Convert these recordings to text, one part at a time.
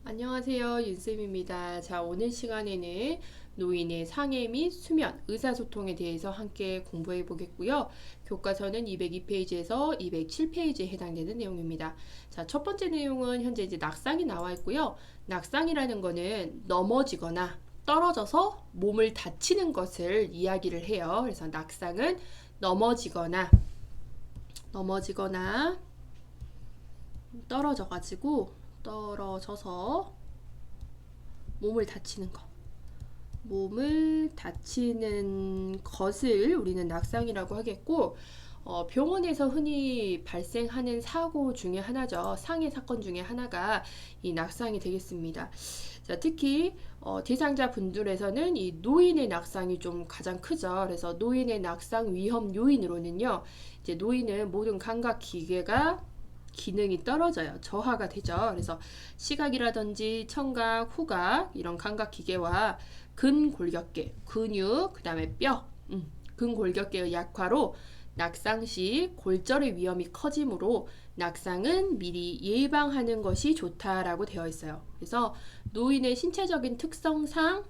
안녕하세요. 윤쌤입니다. 자, 오늘 시간에는 노인의 상해 및 수면, 의사소통에 대해서 함께 공부해 보겠고요. 교과서는 202페이지에서 207페이지에 해당되는 내용입니다. 자, 첫 번째 내용은 현재 이제 낙상이 나와 있고요. 낙상이라는 거는 넘어지거나 떨어져서 몸을 다치는 것을 이야기를 해요. 그래서 낙상은 넘어지거나 떨어져서 몸을 다치는 것. 몸을 다치는 것을 우리는 낙상이라고 하겠고, 병원에서 흔히 발생하는 사고 중에 하나죠. 상해 사건 중에 하나가 이 낙상이 되겠습니다. 자, 특히 대상자 분들에서는 이 노인의 낙상이 좀 가장 크죠. 그래서 노인의 낙상 위험 요인으로는요, 이제 노인은 모든 감각 기계가 기능이 떨어져요. 저하가 되죠. 그래서 시각이라든지 청각, 후각 이런 감각 기계와 근골격계, 근육, 그 다음에 뼈, 근골격계의 약화로 낙상 시 골절의 위험이 커지므로 낙상은 미리 예방하는 것이 좋다라고 되어 있어요. 그래서 노인의 신체적인 특성상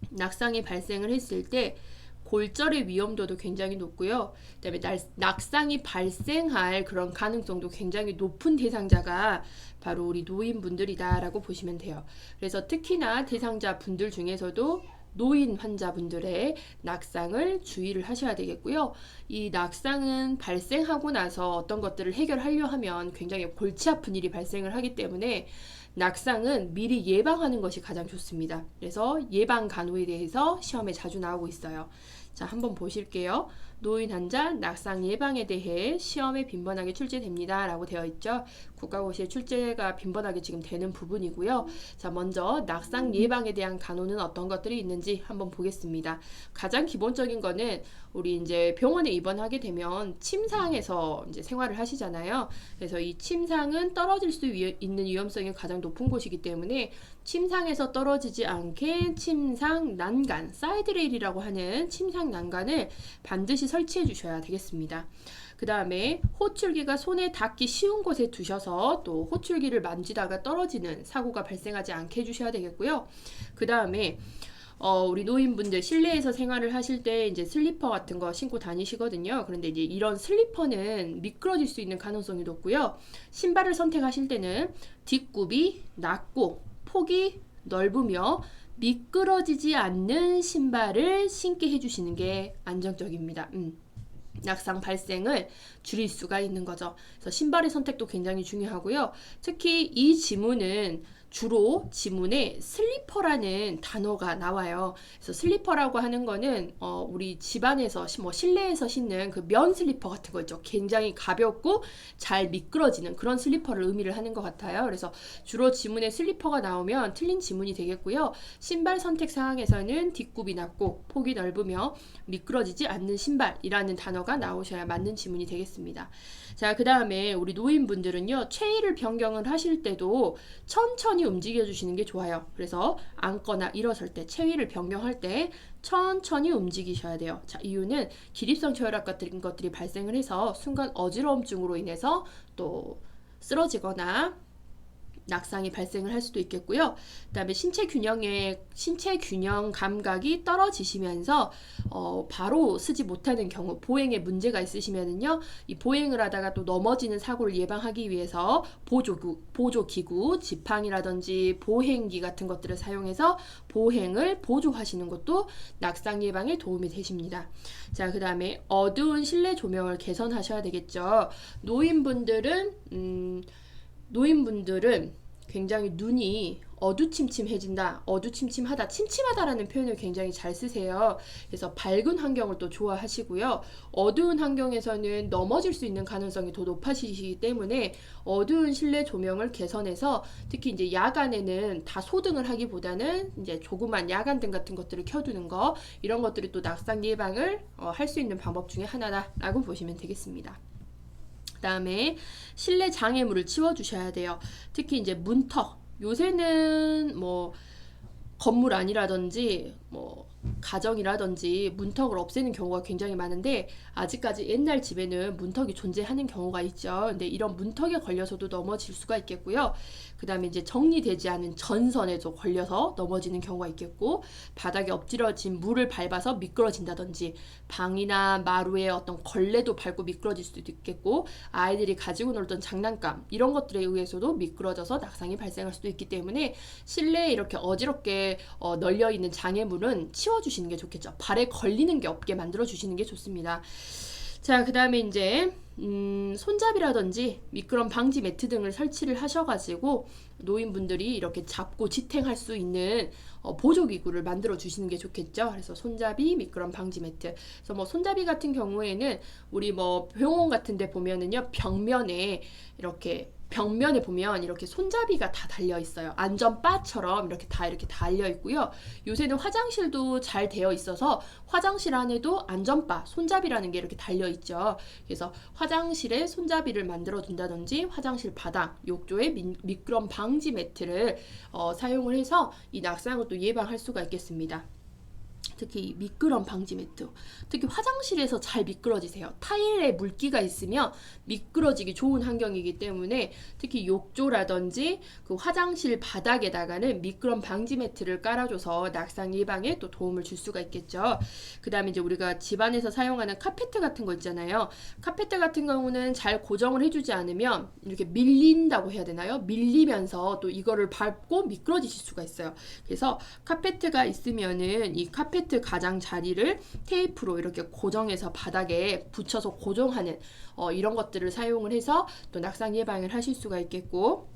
낙상이 발생을 했을 때 골절의 위험도도 굉장히 높고요. 그다음에 낙상이 발생할 그런 가능성도 굉장히 높은 대상자가 바로 우리 노인분들이다라고 보시면 돼요. 그래서 특히나 대상자 분들 중에서도 노인 환자분들의 낙상을 주의를 하셔야 되겠고요. 이 낙상은 발생하고 나서 어떤 것들을 해결하려 하면 굉장히 골치 아픈 일이 발생을 하기 때문에 낙상은 미리 예방하는 것이 가장 좋습니다. 그래서 예방 간호에 대해서 시험에 자주 나오고 있어요. 자, 한번 보실게요. 노인 환자 낙상 예방에 대해 시험에 빈번하게 출제됩니다. 라고 되어 있죠. 국가고시에 출제가 빈번하게 지금 되는 부분이고요. 자, 먼저 낙상 예방에 대한 간호는 어떤 것들이 있는지 한번 보겠습니다. 가장 기본적인 거는 우리 이제 병원에 입원하게 되면 침상에서 이제 생활을 하시잖아요. 그래서 이 침상은 떨어질 수 있는 위험성이 가장 높은 곳이기 때문에 침상에서 떨어지지 않게 침상 난간, 사이드레일이라고 하는 침상 난간을 반드시 설치해 주셔야 되겠습니다. 그 다음에 호출기가 손에 닿기 쉬운 곳에 두셔서 또 호출기를 만지다가 떨어지는 사고가 발생하지 않게 해주셔야 되겠고요. 그 다음에 우리 노인분들 실내에서 생활을 하실 때 이제 슬리퍼 같은 거 신고 다니시거든요. 그런데 이제 이런 슬리퍼는 미끄러질 수 있는 가능성이 높고요. 신발을 선택하실 때는 뒷굽이 낮고 폭이 넓으며 미끄러지지 않는 신발을 신게 해주시는 게 안정적입니다. 낙상 발생을 줄일 수가 있는 거죠. 그래서 신발의 선택도 굉장히 중요하고요. 특히 이 지문은 주로 지문에 슬리퍼라는 단어가 나와요. 그래서 슬리퍼라고 하는 거는 우리 집안에서 뭐 실내에서 신는 그 면 슬리퍼 같은 거 있죠. 굉장히 가볍고 잘 미끄러지는 그런 슬리퍼를 의미를 하는 것 같아요. 그래서 주로 지문에 슬리퍼가 나오면 틀린 지문이 되겠고요. 신발 선택 사항에서는 뒷굽이 낮고 폭이 넓으며 미끄러지지 않는 신발이라는 단어가 나오셔야 맞는 지문이 되겠습니다. 자, 그 다음에 우리 노인분들은요, 체위를 변경을 하실 때도 천천히 움직여 주시는 게 좋아요. 그래서 앉거나 일어설 때, 체위를 변경할 때 천천히 움직이셔야 돼요. 자, 이유는 기립성 저혈압 같은 것들이 발생을 해서 순간 어지러움증으로 인해서 또 쓰러지거나 낙상이 발생을 할 수도 있겠고요. 그다음에 신체 균형 감각이 떨어지시면서 바로 쓰지 못하는 경우, 보행에 문제가 있으시면은요, 이 보행을 하다가 또 넘어지는 사고를 예방하기 위해서 보조기구, 지팡이라든지 보행기 같은 것들을 사용해서 보행을 보조하시는 것도 낙상 예방에 도움이 되십니다. 자, 그다음에 어두운 실내 조명을 개선하셔야 되겠죠. 노인분들은 굉장히 눈이 어두침침해진다, 어두침침하다, 침침하다라는 표현을 굉장히 잘 쓰세요. 그래서 밝은 환경을 또 좋아하시고요. 어두운 환경에서는 넘어질 수 있는 가능성이 더 높아지시기 때문에 어두운 실내 조명을 개선해서 특히 이제 야간에는 다 소등을 하기보다는 이제 조그만 야간등 같은 것들을 켜두는 거, 이런 것들이 또 낙상 예방을 할 수 있는 방법 중에 하나라고 보시면 되겠습니다. 그 다음에 실내 장애물을 치워주셔야 돼요. 특히 이제 문턱, 요새는 뭐 건물 안이라든지 뭐 가정이라든지 문턱을 없애는 경우가 굉장히 많은데 아직까지 옛날 집에는 문턱이 존재하는 경우가 있죠. 근데 이런 문턱에 걸려서도 넘어질 수가 있겠고요. 그 다음에 이제 정리되지 않은 전선에도 걸려서 넘어지는 경우가 있겠고, 바닥에 엎드려진 물을 밟아서 미끄러진다든지, 방이나 마루에 어떤 걸레도 밟고 미끄러질 수도 있겠고, 아이들이 가지고 놀던 장난감 이런 것들에 의해서도 미끄러져서 낙상이 발생할 수도 있기 때문에 실내에 이렇게 어지럽게 널려 있는 장애물은 치워주시는 게 좋겠죠. 발에 걸리는 게 없게 만들어 주시는 게 좋습니다. 자, 그 다음에 이제 손잡이라든지 미끄럼 방지 매트 등을 설치를 하셔가지고 노인분들이 이렇게 잡고 지탱할 수 있는 보조기구를 만들어 주시는 게 좋겠죠. 그래서 손잡이, 미끄럼 방지 매트. 그래서 뭐 손잡이 같은 경우에는 우리 뭐 병원 같은 데 보면은요, 벽면에 보면 이렇게 손잡이가 다 달려 있어요. 안전바처럼 이렇게 다 달려 있고요. 요새는 화장실도 잘 되어 있어서 화장실 안에도 안전바, 손잡이라는 게 이렇게 달려 있죠. 그래서 화장실에 손잡이를 만들어 둔다든지 화장실 바닥, 욕조에 미끄럼 방지 매트를 사용을 해서 이 낙상을 또 예방할 수가 있겠습니다. 특히 미끄럼 방지 매트, 특히 화장실에서 잘 미끄러지세요. 타일에 물기가 있으면 미끄러지기 좋은 환경이기 때문에 특히 욕조라든지 그 화장실 바닥에다가는 미끄럼 방지 매트를 깔아줘서 낙상 예방에 또 도움을 줄 수가 있겠죠. 그 다음에 이제 우리가 집안에서 사용하는 카페트 같은 거 있잖아요. 카페트 같은 경우는 잘 고정을 해주지 않으면 이렇게 밀린다고 해야 되나요? 밀리면서 또 이거를 밟고 미끄러지실 수가 있어요. 그래서 카페트가 있으면은 이 카페트 가장자리를 테이프로 이렇게 고정해서 바닥에 붙여서 고정하는 이런 것들을 사용을 해서 또 낙상 예방을 하실 수가 있겠고,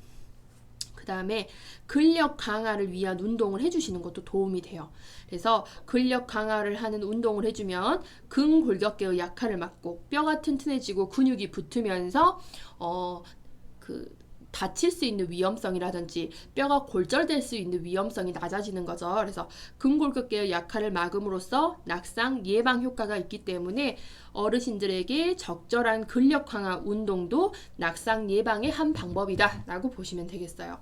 그 다음에 근력 강화를 위한 운동을 해주시는 것도 도움이 돼요. 그래서 근력 강화를 하는 운동을 해주면 근골격계의 약화를 막고 뼈가 튼튼해지고 근육이 붙으면서 다칠 수 있는 위험성이라든지 뼈가 골절될 수 있는 위험성이 낮아지는 거죠. 그래서 근골격계의 약화를 막음으로써 낙상 예방 효과가 있기 때문에 어르신들에게 적절한 근력 강화 운동도 낙상 예방의 한 방법이다 라고 보시면 되겠어요.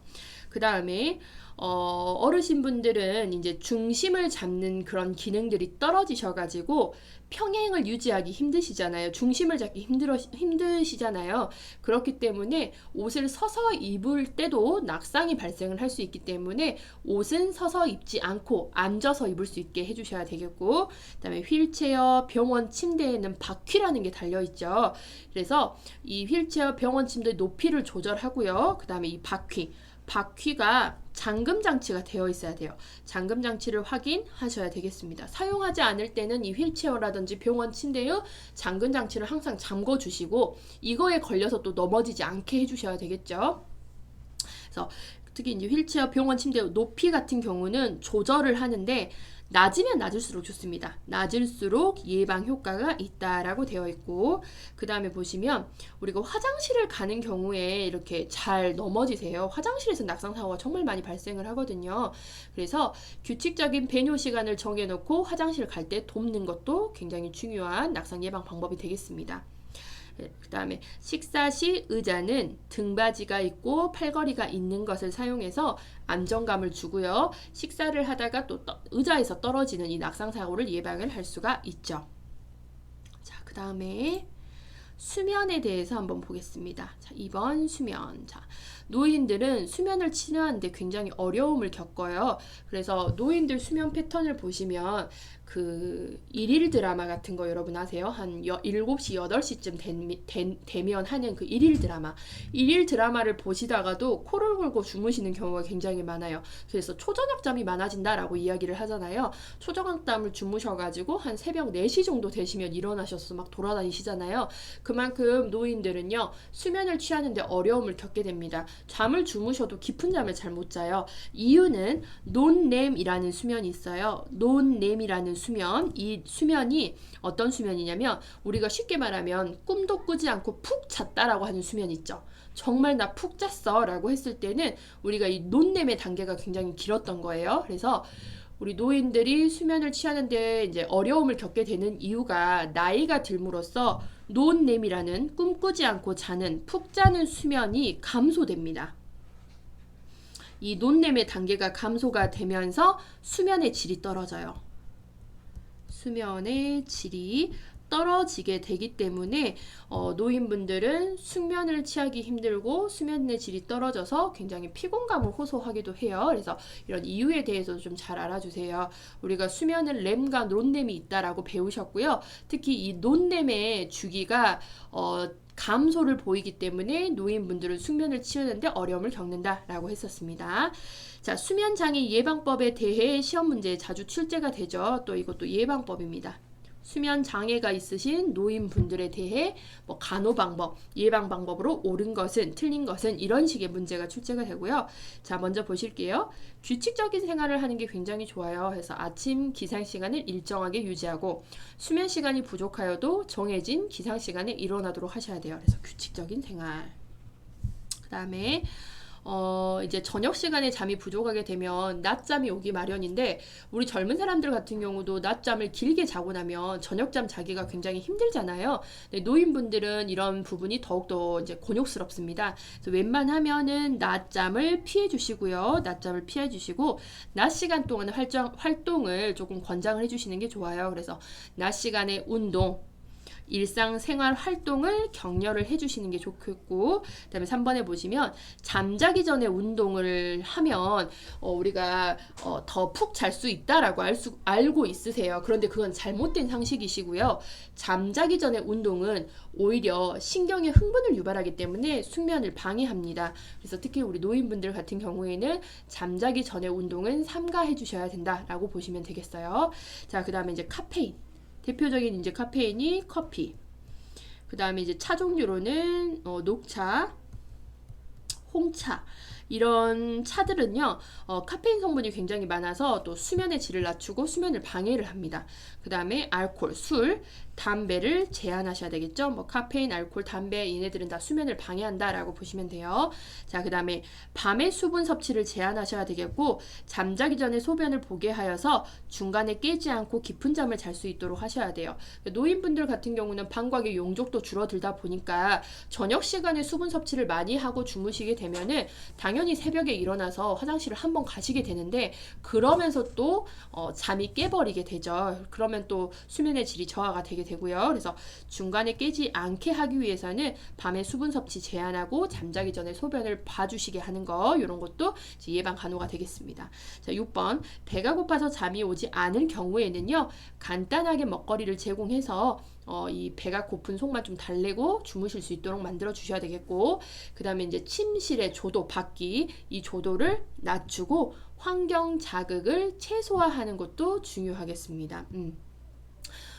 그 다음에 어르신분들은 이제 중심을 잡는 그런 기능들이 떨어지셔가지고 평행을 유지하기 힘드시잖아요. 중심을 잡기 힘드시잖아요. 그렇기 때문에 옷을 서서 입을 때도 낙상이 발생을 할 수 있기 때문에 옷은 서서 입지 않고 앉아서 입을 수 있게 해주셔야 되겠고, 그 다음에 휠체어, 병원 침대에는 바퀴라는 게 달려있죠. 그래서 이 휠체어, 병원 침대 높이를 조절하고요. 그 다음에 이 바퀴가 잠금 장치가 되어 있어야 돼요. 잠금 장치를 확인하셔야 되겠습니다. 사용하지 않을 때는 이 휠체어라든지 병원 침대의 잠금 장치를 항상 잠궈 주시고 이거에 걸려서 또 넘어지지 않게 해주셔야 되겠죠. 그래서 특히 이제 휠체어, 병원 침대 높이 같은 경우는 조절을 하는데 낮으면 낮을수록 좋습니다. 낮을수록 예방 효과가 있다라고 되어 있고, 그 다음에 보시면 우리가 화장실을 가는 경우에 이렇게 잘 넘어지세요. 화장실에서 낙상 사고가 정말 많이 발생을 하거든요. 그래서 규칙적인 배뇨 시간을 정해놓고 화장실 갈 때 돕는 것도 굉장히 중요한 낙상 예방 방법이 되겠습니다. 그 다음에 식사 시 의자는 등받이가 있고 팔걸이가 있는 것을 사용해서 안정감을 주고요. 식사를 하다가 또 의자에서 떨어지는 이 낙상 사고를 예방을 할 수가 있죠. 자, 그 다음에 수면에 대해서 한번 보겠습니다. 자, 2번 수면. 자, 노인들은 수면을 치료하는데 굉장히 어려움을 겪어요. 그래서 노인들 수면 패턴을 보시면 그 일일 드라마 같은 거 여러분 아세요? 한 7시, 8시쯤 되면 하는 그 일일 드라마. 일일 드라마를 보시다가도 코를 골고 주무시는 경우가 굉장히 많아요. 그래서 초저녁잠이 많아진다라고 이야기를 하잖아요. 초저녁잠을 주무셔가지고 한 새벽 4시 정도 되시면 일어나셔서 막 돌아다니시잖아요. 그만큼 노인들은요, 수면을 취하는데 어려움을 겪게 됩니다. 잠을 주무셔도 깊은 잠을 잘 못 자요. 이유는 논렘이라는 수면이 있어요. 논렘이라는 수면, 이 수면이 어떤 수면이냐면 우리가 쉽게 말하면 꿈도 꾸지 않고 푹 잤다라고 하는 수면 있죠. 정말 나 푹 잤어 라고 했을 때는 우리가 이 논렘의 단계가 굉장히 길었던 거예요. 그래서 우리 노인들이 수면을 취하는데 이제 어려움을 겪게 되는 이유가 나이가 들므로써 논렘이라는 꿈꾸지 않고 자는 푹 자는 수면이 감소됩니다. 이 논렘의 단계가 감소가 되면서 수면의 질이 떨어져요. 수면의 질이 떨어지게 되기 때문에 노인분들은 숙면을 취하기 힘들고 수면의 질이 떨어져서 굉장히 피곤감을 호소하기도 해요. 그래서 이런 이유에 대해서도 좀 잘 알아주세요. 우리가 수면은 렘과 논렘이 있다라고 배우셨고요. 특히 이 논렘의 주기가 감소를 보이기 때문에 노인분들은 숙면을 취하는데 어려움을 겪는다라고 했었습니다. 자, 수면장애 예방법에 대해 시험 문제에 자주 출제가 되죠. 또 이것도 예방법입니다. 수면 장애가 있으신 노인분들에 대해 뭐 간호 방법, 예방 방법으로 옳은 것은, 틀린 것은 이런 식의 문제가 출제가 되고요. 자, 먼저 보실게요. 규칙적인 생활을 하는 게 굉장히 좋아요. 그래서 아침 기상 시간을 일정하게 유지하고 수면 시간이 부족하여도 정해진 기상 시간에 일어나도록 하셔야 돼요. 그래서 규칙적인 생활. 그다음에 이제 저녁 시간에 잠이 부족하게 되면 낮잠이 오기 마련인데 우리 젊은 사람들 같은 경우도 낮잠을 길게 자고 나면 저녁잠 자기가 굉장히 힘들잖아요. 근데 노인분들은 이런 부분이 더욱더 이제 곤욕스럽습니다. 그래서 웬만하면은 낮잠을 피해 주시고요. 낮잠을 피해 주시고 낮 시간 동안 활동을 조금 권장을 해 주시는 게 좋아요. 그래서 낮 시간에 운동, 일상생활 활동을 격려를 해주시는 게 좋겠고, 그 다음에 3번에 보시면 잠자기 전에 운동을 하면 우리가 더 푹 잘 수 있다라고 알고 있으세요. 그런데 그건 잘못된 상식이시고요. 잠자기 전에 운동은 오히려 신경의 흥분을 유발하기 때문에 숙면을 방해합니다. 그래서 특히 우리 노인분들 같은 경우에는 잠자기 전에 운동은 삼가해 주셔야 된다라고 보시면 되겠어요. 자, 그 다음에 이제 카페인. 대표적인 이제 카페인이 커피. 그 다음에 이제 차 종류로는 녹차, 홍차. 이런 차들은요, 카페인 성분이 굉장히 많아서 또 수면의 질을 낮추고 수면을 방해를 합니다. 그 다음에 알코올, 술, 담배를 제한하셔야 되겠죠. 뭐 카페인, 알코올, 담배 얘네들은 다 수면을 방해한다라고 보시면 돼요. 자, 그 다음에 밤에 수분 섭취를 제한하셔야 되겠고 잠자기 전에 소변을 보게 하여서 중간에 깨지 않고 깊은 잠을 잘 수 있도록 하셔야 돼요. 노인분들 같은 경우는 방광의 용적도 줄어들다 보니까 저녁 시간에 수분 섭취를 많이 하고 주무시게 되면은 당연히 새벽에 일어나서 화장실을 한번 가시게 되는데 그러면서 또 잠이 깨버리게 되죠. 그러면 또 수면의 질이 저하가 되게 되고요. 그래서 중간에 깨지 않게 하기 위해서는 밤에 수분 섭취 제한하고 잠자기 전에 소변을 봐주시게 하는 거 이런 것도 예방 간호가 되겠습니다. 자, 6번 배가 고파서 잠이 오지 않을 경우에는요. 간단하게 먹거리를 제공해서 이 배가 고픈 속만 좀 달래고 주무실 수 있도록 만들어 주셔야 되겠고 그 다음에 이제 침실의 조도, 밖이 이 조도를 낮추고 환경 자극을 최소화하는 것도 중요하겠습니다.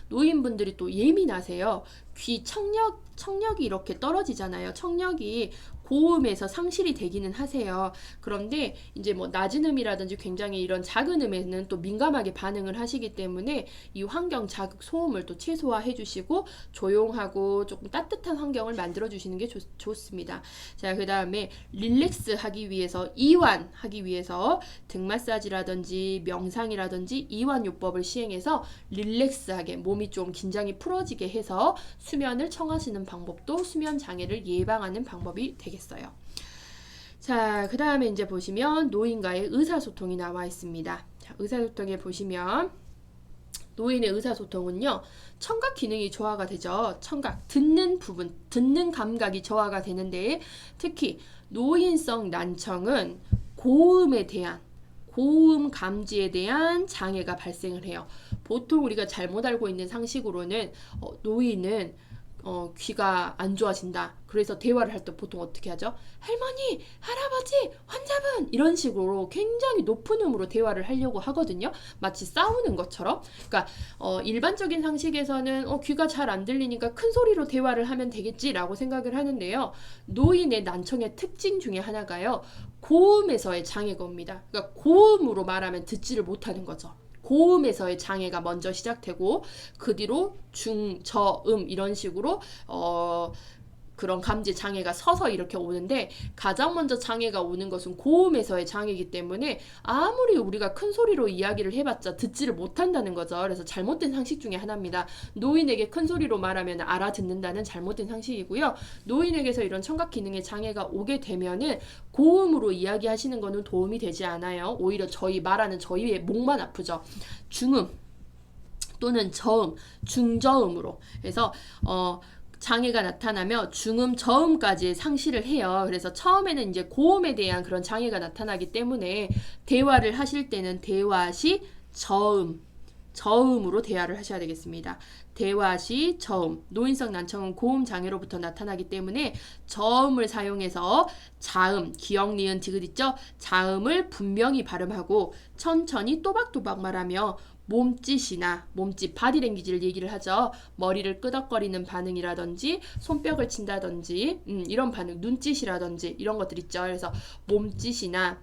노인분들이 또 예민하세요. 귀 청력이 이렇게 떨어지잖아요. 청력이 고음에서 상실이 되기는 하세요. 그런데 이제 뭐 낮은 음이라든지 굉장히 이런 작은 음에는 또 민감하게 반응을 하시기 때문에 이 환경 자극 소음을 또 최소화해 주시고 조용하고 조금 따뜻한 환경을 만들어 주시는 게 좋습니다. 자, 그 다음에 릴렉스 하기 위해서 이완하기 위해서 등 마사지라든지 명상이라든지 이완 요법을 시행해서 릴렉스하게 몸이 좀 긴장이 풀어지게 해서 수면을 청하시는 방법도 수면 장애를 예방하는 방법이 되겠습니다. 자, 그 다음에 이제 보시면 노인과의 의사소통이 나와 있습니다. 자, 의사소통에 보시면 노인의 의사소통은요, 청각 기능이 저하가 되죠. 청각, 듣는 부분, 듣는 감각이 저하가 되는데 특히 노인성 난청은 고음에 대한 고음 감지에 대한 장애가 발생을 해요. 보통 우리가 잘못 알고 있는 상식으로는 노인은 귀가 안 좋아진다. 그래서 대화를 할 때 보통 어떻게 하죠? 할머니, 할아버지, 환자분 이런 식으로 굉장히 높은 음으로 대화를 하려고 하거든요. 마치 싸우는 것처럼. 그러니까 일반적인 상식에서는 귀가 잘 안 들리니까 큰 소리로 대화를 하면 되겠지라고 생각을 하는데요. 노인의 난청의 특징 중에 하나가요. 고음에서의 장애가 옵니다. 그러니까 고음으로 말하면 듣지를 못하는 거죠. 고음에서의 장애가 먼저 시작되고 그 뒤로 중, 저, 이런 식으로 그런 감지 장애가 서서 이렇게 오는데 가장 먼저 장애가 오는 것은 고음에서의 장애이기 때문에 아무리 우리가 큰 소리로 이야기를 해봤자 듣지를 못한다는 거죠. 그래서 잘못된 상식 중에 하나입니다. 노인에게 큰 소리로 말하면 알아듣는다는 잘못된 상식이고요. 노인에게서 이런 청각 기능의 장애가 오게 되면은 고음으로 이야기하시는 거는 도움이 되지 않아요. 오히려 말하는 저희의 목만 아프죠. 중음, 또는 저음, 중저음으로 해서 장애가 나타나며 중음, 저음까지 상실을 해요. 그래서 처음에는 이제 고음에 대한 그런 장애가 나타나기 때문에 대화를 하실 때는 대화 시 저음으로 대화를 하셔야 되겠습니다. 대화 시 저음, 노인성 난청은 고음 장애로부터 나타나기 때문에 저음을 사용해서 자음, 기역, 니은, 디귿 있죠? 자음을 분명히 발음하고 천천히 또박또박 말하며 몸짓, 바디랭귀지를 얘기를 하죠. 머리를 끄덕거리는 반응이라든지 손뼉을 친다든지 이런 반응, 눈짓이라든지 이런 것들 있죠. 그래서 몸짓이나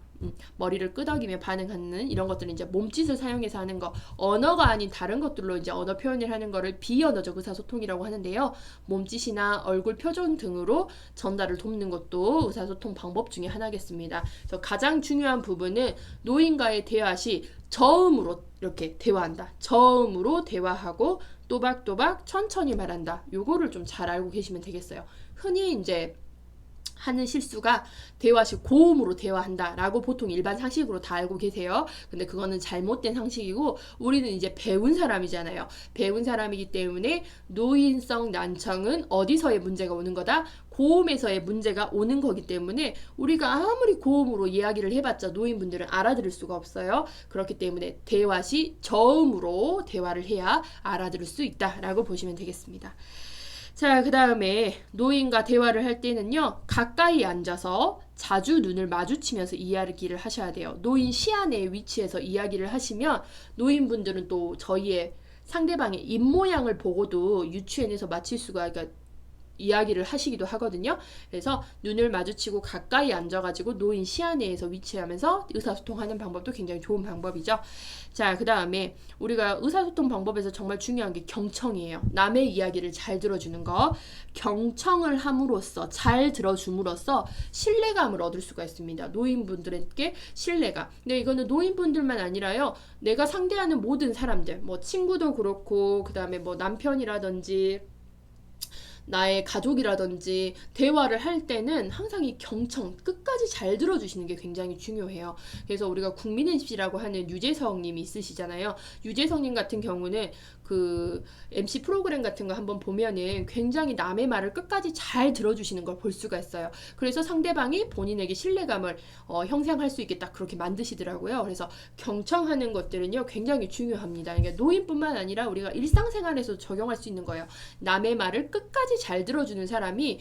머리를 끄덕이며 반응하는 이런 것들은 이제 몸짓을 사용해서 하는 거, 언어가 아닌 다른 것들로 이제 언어 표현을 하는 거를 비언어적 의사소통이라고 하는데요. 몸짓이나 얼굴 표정 등으로 전달을 돕는 것도 의사소통 방법 중에 하나겠습니다. 그래서 가장 중요한 부분은 노인과의 대화 시 저음으로 이렇게 대화한다. 저음으로 대화하고 또박또박 천천히 말한다. 요거를 좀 잘 알고 계시면 되겠어요. 흔히 이제 하는 실수가 대화 시 고음으로 대화한다 라고 보통 일반 상식으로 다 알고 계세요. 근데 그거는 잘못된 상식이고 우리는 이제 배운 사람이잖아요. 배운 사람이기 때문에 노인성 난청은 어디서의 문제가 오는 거다? 고음에서의 문제가 오는 거기 때문에 우리가 아무리 고음으로 이야기를 해봤자 노인분들은 알아들을 수가 없어요. 그렇기 때문에 대화 시 저음으로 대화를 해야 알아들을 수 있다라고 보시면 되겠습니다. 자, 그 다음에 노인과 대화를 할 때는요, 가까이 앉아서 자주 눈을 마주치면서 이야기를 하셔야 돼요. 노인 시야 내에 위치해서 이야기를 하시면 노인분들은 또 저희의 상대방의 입모양을 보고도 유추해내서 맞힐 수가, 그러니까 이야기를 하시기도 하거든요. 그래서 눈을 마주치고 가까이 앉아가지고 노인 시야 내에서 위치하면서 의사소통하는 방법도 굉장히 좋은 방법이죠. 자, 그 다음에 우리가 의사소통 방법에서 정말 중요한 게 경청이에요. 남의 이야기를 잘 들어주는 거. 경청을 함으로써, 잘 들어줌으로써 신뢰감을 얻을 수가 있습니다. 노인분들에게 신뢰감. 근데 이거는 노인분들만 아니라요. 내가 상대하는 모든 사람들, 뭐 친구도 그렇고, 그 다음에 뭐 남편이라든지 나의 가족이라든지 대화를 할 때는 항상 이 경청 끝까지 잘 들어주시는 게 굉장히 중요해요. 그래서 우리가 국민 MC라고 하는 유재석 님이 있으시잖아요. 유재석 님 같은 경우는 그 MC 프로그램 같은 거 한번 보면은 굉장히 남의 말을 끝까지 잘 들어주시는 걸 볼 수가 있어요. 그래서 상대방이 본인에게 신뢰감을 형성할 수 있게 딱 그렇게 만드시더라고요. 그래서 경청하는 것들은요 굉장히 중요합니다. 그러니까 노인뿐만 아니라 우리가 일상생활에서 적용할 수 있는 거예요. 남의 말을 끝까지 잘 들어주는 사람이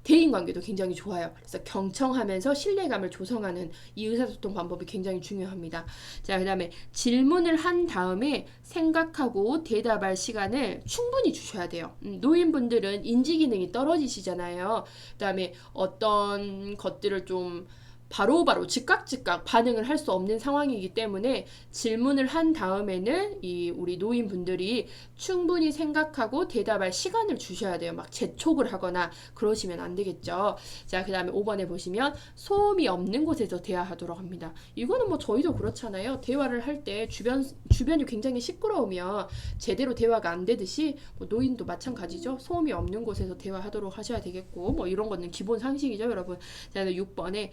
대인관계도 굉장히 좋아요. 그래서 경청하면서 신뢰감을 조성하는 이 의사소통 방법이 굉장히 중요합니다. 자, 그 다음에 질문을 한 다음에 생각하고 대답할 시간을 충분히 주셔야 돼요. 노인분들은 인지기능이 떨어지시잖아요. 그 다음에 어떤 것들을 좀 바로바로 즉각 반응을 할 수 없는 상황이기 때문에 질문을 한 다음에는 우리 노인분들이 충분히 생각하고 대답할 시간을 주셔야 돼요. 막 재촉을 하거나 그러시면 안 되겠죠. 자, 그 다음에 5번에 보시면 소음이 없는 곳에서 대화하도록 합니다. 이거는 뭐 저희도 그렇잖아요. 대화를 할 때 주변이 굉장히 시끄러우면 제대로 대화가 안 되듯이 뭐 노인도 마찬가지죠. 소음이 없는 곳에서 대화하도록 하셔야 되겠고 뭐 이런 거는 기본 상식이죠, 여러분. 자, 6번에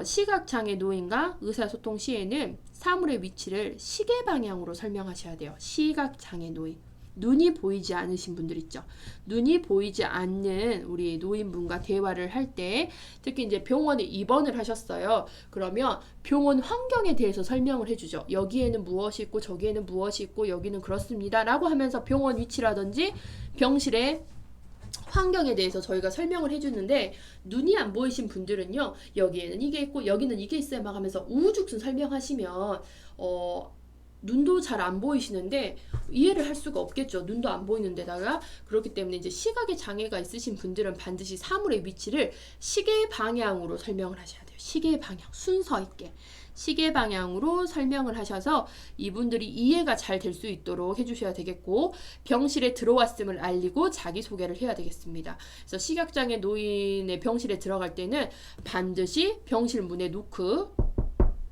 시각장애 노인과 의사소통 시에는 사물의 위치를 시계 방향으로 설명하셔야 돼요. 시각장애 노인. 눈이 보이지 않으신 분들 있죠. 눈이 보이지 않는 우리 노인분과 대화를 할 때 특히 이제 병원에 입원을 하셨어요. 그러면 병원 환경에 대해서 설명을 해주죠. 여기에는 무엇이 있고 저기에는 무엇이 있고 여기는 그렇습니다. 라고 하면서 병원 위치라든지 병실의 환경에 대해서 저희가 설명을 해주는데 눈이 안 보이신 분들은요. 여기에는 이게 있고 여기는 이게 있어요. 막 하면서 우후죽순 설명하시면 눈도 잘 안 보이시는데 이해를 할 수가 없겠죠. 눈도 안 보이는 데다가. 그렇기 때문에 이제 시각에 장애가 있으신 분들은 반드시 사물의 위치를 시계 방향으로 설명을 하셔야 돼요. 시계 방향, 순서 있게. 시계 방향으로 설명을 하셔서 이분들이 이해가 잘 될 수 있도록 해주셔야 되겠고, 병실에 들어왔음을 알리고 자기소개를 해야 되겠습니다. 그래서 시각장애 노인의 병실에 들어갈 때는 반드시 병실 문에 노크,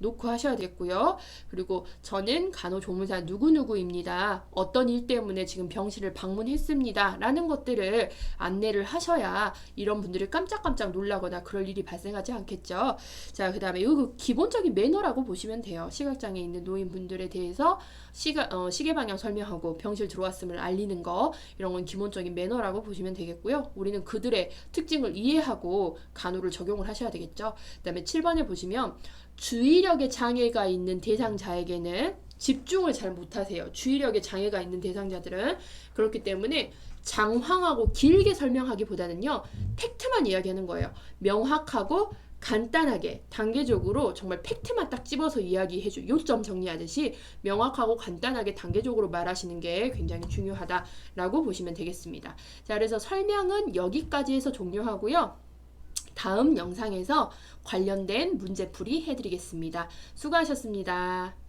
놓고 하셔야 되겠고요. 그리고 저는 간호조무사 누구누구입니다. 어떤 일 때문에 지금 병실을 방문했습니다. 라는 것들을 안내를 하셔야 이런 분들이 깜짝깜짝 놀라거나 그럴 일이 발생하지 않겠죠. 자, 그 다음에 이거 기본적인 매너라고 보시면 돼요. 시각장애 있는 노인분들에 대해서 시계 방향 설명하고 병실 들어왔음을 알리는 거, 이런 건 기본적인 매너라고 보시면 되겠고요. 우리는 그들의 특징을 이해하고 간호를 적용을 하셔야 되겠죠. 그 다음에 7번에 보시면 주의력에 장애가 있는 대상자에게는 집중을 잘 못하세요. 주의력에 장애가 있는 대상자들은. 그렇기 때문에 장황하고 길게 설명하기보다는요, 팩트만 이야기하는 거예요. 명확하고 간단하게 단계적으로 정말 팩트만 딱 집어서 이야기해줘. 요점 정리하듯이 명확하고 간단하게 단계적으로 말하시는 게 굉장히 중요하다라고 보시면 되겠습니다. 자, 그래서 설명은 여기까지 해서 종료하고요. 다음 영상에서 관련된 문제풀이 해드리겠습니다. 수고하셨습니다.